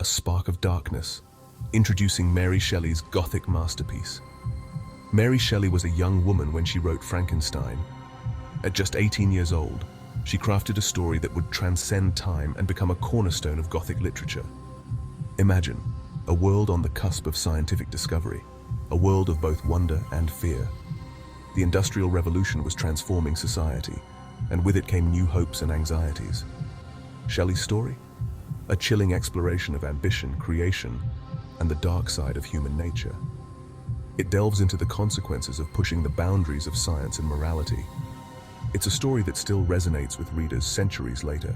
a spark of darkness, introducing Mary Shelley's Gothic masterpiece. Mary Shelley was a young woman when she wrote Frankenstein. At just 18 years old, she crafted a story that would transcend time and become a cornerstone of Gothic literature. Imagine a world on the cusp of scientific discovery, a world of both wonder and fear. The Industrial Revolution was transforming society, and with it came new hopes and anxieties. Shelley's story? A chilling exploration of ambition, creation, and the dark side of human nature. It delves into the consequences of pushing the boundaries of science and morality. It's a story that still resonates with readers centuries later.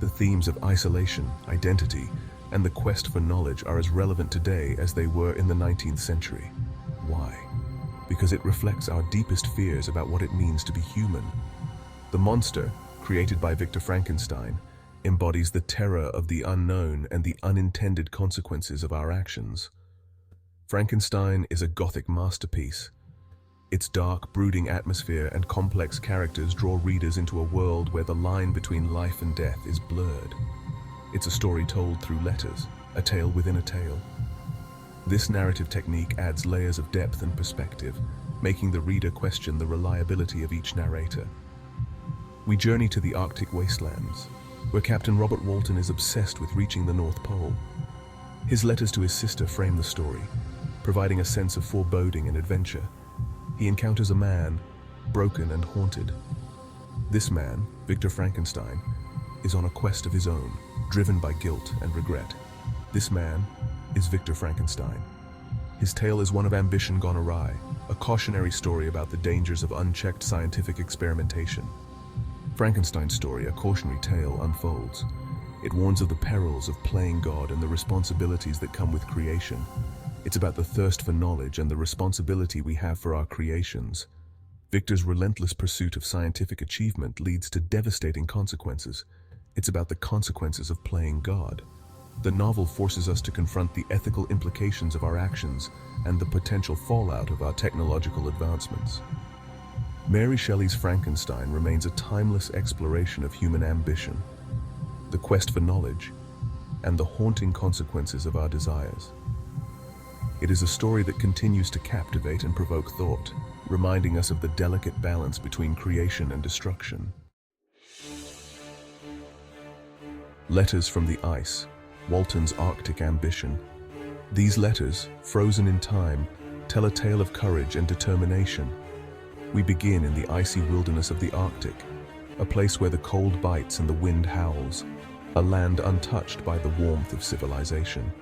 The themes of isolation, identity, and the quest for knowledge are as relevant today as they were in the 19th century. Why? Because it reflects our deepest fears about what it means to be human. The monster, created by Victor Frankenstein, embodies the terror of the unknown and the unintended consequences of our actions. Frankenstein is a Gothic masterpiece. Its dark, brooding atmosphere and complex characters draw readers into a world where the line between life and death is blurred. It's a story told through letters, a tale within a tale. This narrative technique adds layers of depth and perspective, making the reader question the reliability of each narrator. We journey to the Arctic wastelands, where Captain Robert Walton is obsessed with reaching the North Pole. His letters to his sister frame the story, providing a sense of foreboding and adventure. He encounters a man, broken and haunted. This man, Victor Frankenstein, is on a quest of his own, driven by guilt and regret. This man is Victor Frankenstein. His tale is one of ambition gone awry, a cautionary story about the dangers of unchecked scientific experimentation. Frankenstein's story, a cautionary tale, unfolds. It warns of the perils of playing God and the responsibilities that come with creation. It's about the thirst for knowledge and the responsibility we have for our creations. Victor's relentless pursuit of scientific achievement leads to devastating consequences. It's about the consequences of playing God. The novel forces us to confront the ethical implications of our actions and the potential fallout of our technological advancements. Mary Shelley's Frankenstein remains a timeless exploration of human ambition, the quest for knowledge, and the haunting consequences of our desires. It is a story that continues to captivate and provoke thought, reminding us of the delicate balance between creation and destruction. Letters from the Ice, Walton's Arctic ambition. These letters, frozen in time, tell a tale of courage and determination. We begin in the icy wilderness of the Arctic, a place where the cold bites and the wind howls, a land untouched by the warmth of civilization.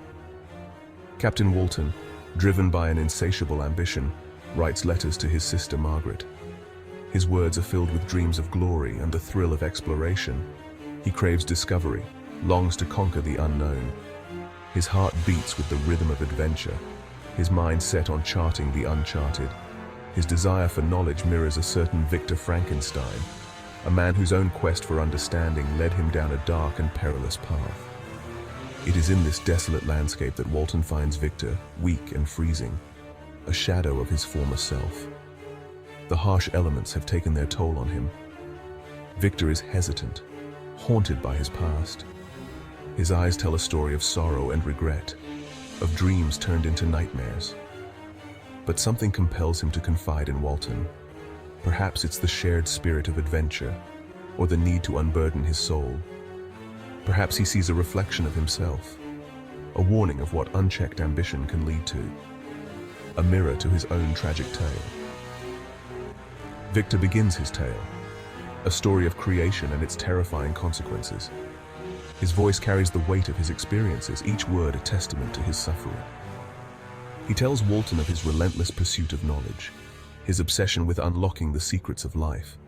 Captain Walton, driven by an insatiable ambition, writes letters to his sister Margaret. His words are filled with dreams of glory and the thrill of exploration. He craves discovery, longs to conquer the unknown. His heart beats with the rhythm of adventure, his mind set on charting the uncharted. His desire for knowledge mirrors a certain Victor Frankenstein, a man whose own quest for understanding led him down a dark and perilous path. It is in this desolate landscape that Walton finds Victor, weak and freezing, a shadow of his former self. The harsh elements have taken their toll on him. Victor is hesitant, haunted by his past. His eyes tell a story of sorrow and regret, of dreams turned into nightmares. But something compels him to confide in Walton. Perhaps it's the shared spirit of adventure, or the need to unburden his soul. Perhaps he sees a reflection of himself, a warning of what unchecked ambition can lead to, a mirror to his own tragic tale. Victor begins his tale, a story of creation and its terrifying consequences. His voice carries the weight of his experiences, each word a testament to his suffering. He tells Walton of his relentless pursuit of knowledge, his obsession with unlocking the secrets of life.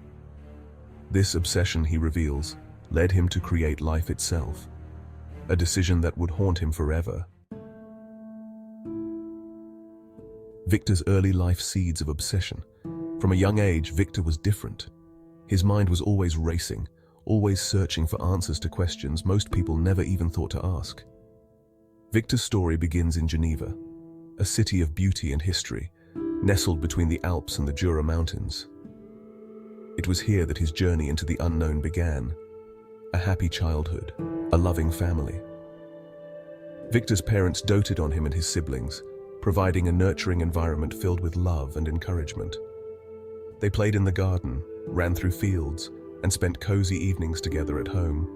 This obsession, he reveals, led him to create life itself, a decision that would haunt him forever. Victor's early life seeds of obsession. From a young age, Victor was different. His mind was always racing, always searching for answers to questions most people never even thought to ask. Victor's story begins in Geneva, a city of beauty and history, nestled between the Alps and the Jura Mountains. It was here that his journey into the unknown began. A happy childhood, a loving family. Victor's parents doted on him and his siblings, providing a nurturing environment filled with love and encouragement. They played in the garden, ran through fields, and spent cozy evenings together at home.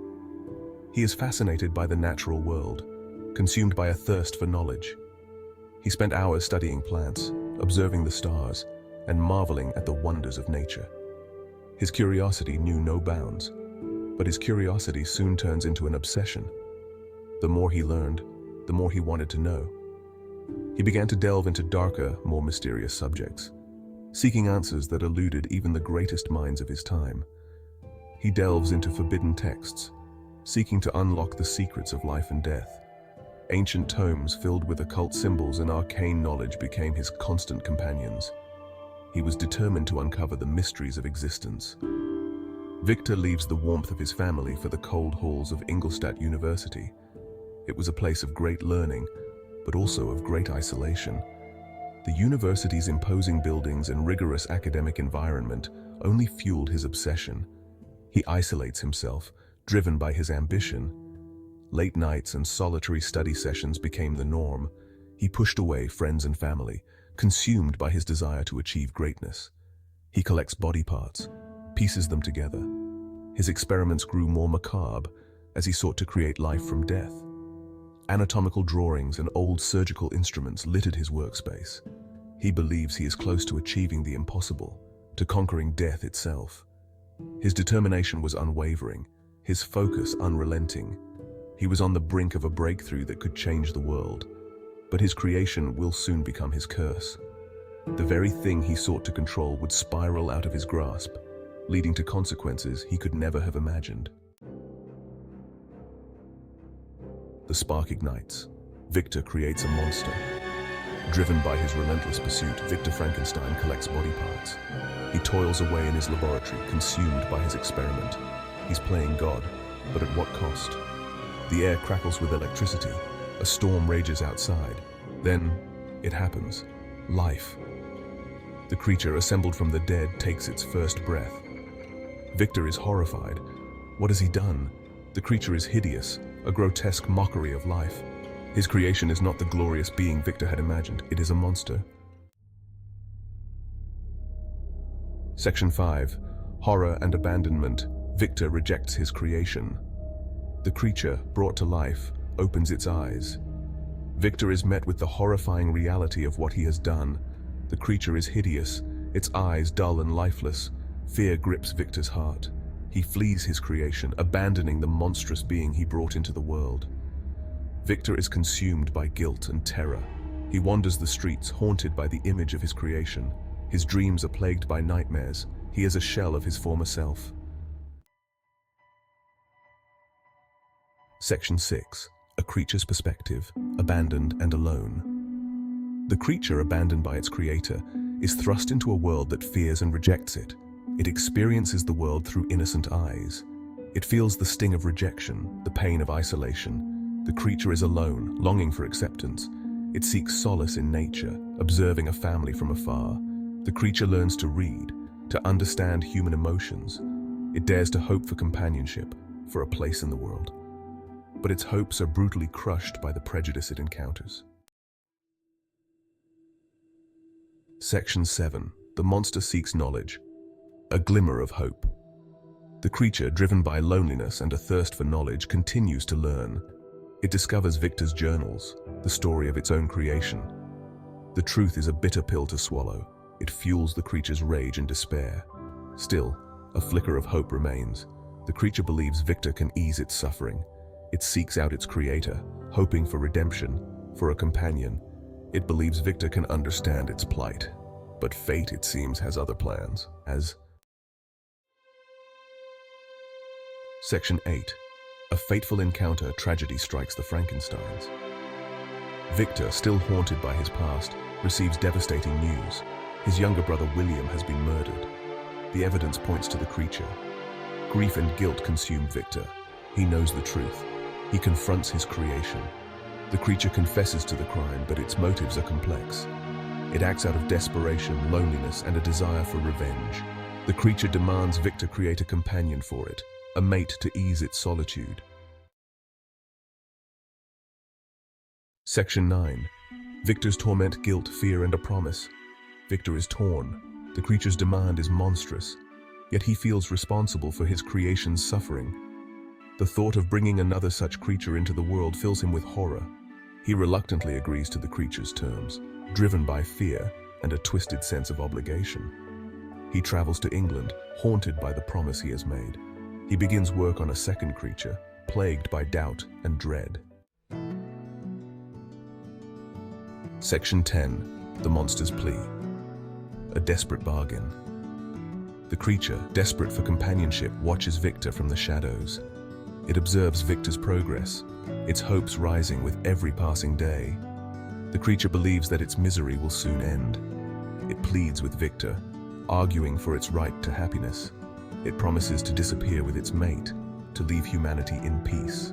He is fascinated by the natural world, consumed by a thirst for knowledge. He spent hours studying plants, observing the stars, and marveling at the wonders of nature. His curiosity knew no bounds, but his curiosity soon turns into an obsession. The more he learned, the more he wanted to know. He began to delve into darker, more mysterious subjects, seeking answers that eluded even the greatest minds of his time. He delves into forbidden texts, seeking to unlock the secrets of life and death. Ancient tomes filled with occult symbols and arcane knowledge became his constant companions. He was determined to uncover the mysteries of existence. Victor leaves the warmth of his family for the cold halls of Ingolstadt University. It was a place of great learning, but also of great isolation. The university's imposing buildings and rigorous academic environment only fueled his obsession. He isolates himself, driven by his ambition. Late nights and solitary study sessions became the norm. He pushed away friends and family, consumed by his desire to achieve greatness. He collects body parts, pieces them together. His experiments grew more macabre as he sought to create life from death. Anatomical drawings and old surgical instruments littered his workspace. He believes he is close to achieving the impossible, to conquering death itself. His determination was unwavering, his focus unrelenting. He was on the brink of a breakthrough that could change the world. But his creation will soon become his curse. The very thing he sought to control would spiral out of his grasp, leading to consequences he could never have imagined. The spark ignites. Victor creates a monster. Driven by his relentless pursuit, Victor Frankenstein collects body parts. He toils away in his laboratory, consumed by his experiment. He's playing God, but at what cost? The air crackles with electricity. A storm rages outside. Then, it happens. Life. The creature assembled from the dead takes its first breath. Victor is horrified. What has he done? The creature is hideous, a grotesque mockery of life. His creation is not the glorious being Victor had imagined. It is a monster. Section 5. Horror and abandonment. Victor rejects his creation. The creature, brought to life, opens its eyes. Victor is met with the horrifying reality of what he has done. The creature is hideous, its eyes dull and lifeless. Fear grips Victor's heart. He flees his creation, abandoning the monstrous being he brought into the world. Victor is consumed by guilt and terror. He wanders the streets, haunted by the image of his creation. His dreams are plagued by nightmares. He is a shell of his former self. Section 6. A creature's perspective, abandoned and alone. The creature, abandoned by its creator, is thrust into a world that fears and rejects it. It experiences the world through innocent eyes. It feels the sting of rejection, the pain of isolation. The creature is alone, longing for acceptance. It seeks solace in nature, observing a family from afar. The creature learns to read, to understand human emotions. It dares to hope for companionship, for a place in the world. But its hopes are brutally crushed by the prejudice it encounters. Section 7. The monster seeks knowledge. A glimmer of hope. The creature, driven by loneliness and a thirst for knowledge, continues to learn. It discovers Victor's journals, the story of its own creation. The truth is a bitter pill to swallow. It fuels the creature's rage and despair. Still, a flicker of hope remains. The creature believes Victor can ease its suffering. It seeks out its creator, hoping for redemption, for a companion. It believes Victor can understand its plight. But fate, it seems, has other plans. Section 8. A fateful encounter, tragedy strikes the Frankensteins. Victor, still haunted by his past, receives devastating news. His younger brother William has been murdered. The evidence points to the creature. Grief and guilt consume Victor. He knows the truth. He confronts his creation. The creature confesses to the crime, but its motives are complex. It acts out of desperation, loneliness, and a desire for revenge. The creature demands Victor create a companion for it, a mate to ease its solitude. Section 9. Victor's torment, guilt, fear, and a promise. Victor is torn. The creature's demand is monstrous, yet he feels responsible for his creation's suffering. The thought of bringing another such creature into the world fills him with horror. He reluctantly agrees to the creature's terms, driven by fear and a twisted sense of obligation. He travels to England, haunted by the promise he has made. He begins work on a second creature, plagued by doubt and dread. Section 10. The monster's plea. A desperate bargain. The creature, desperate for companionship, watches Victor from the shadows. It observes Victor's progress, its hopes rising with every passing day. The creature believes that its misery will soon end. It pleads with Victor, arguing for its right to happiness. It promises to disappear with its mate, to leave humanity in peace.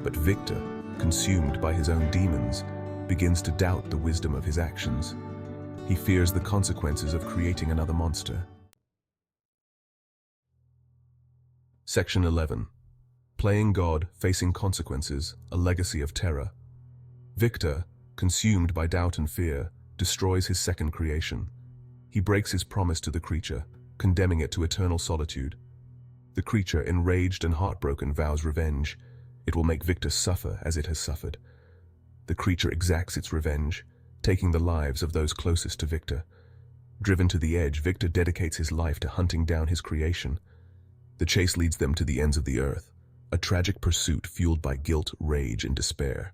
But Victor, consumed by his own demons, begins to doubt the wisdom of his actions. He fears the consequences of creating another monster. Section 11. Playing God, facing consequences, a legacy of terror. Victor, consumed by doubt and fear, destroys his second creation. He breaks his promise to the creature, condemning it to eternal solitude. The creature, enraged and heartbroken, vows revenge. It will make Victor suffer as it has suffered. The creature exacts its revenge, taking the lives of those closest to Victor. Driven to the edge, Victor dedicates his life to hunting down his creation. The chase leads them to the ends of the earth, a tragic pursuit fueled by guilt, rage, and despair.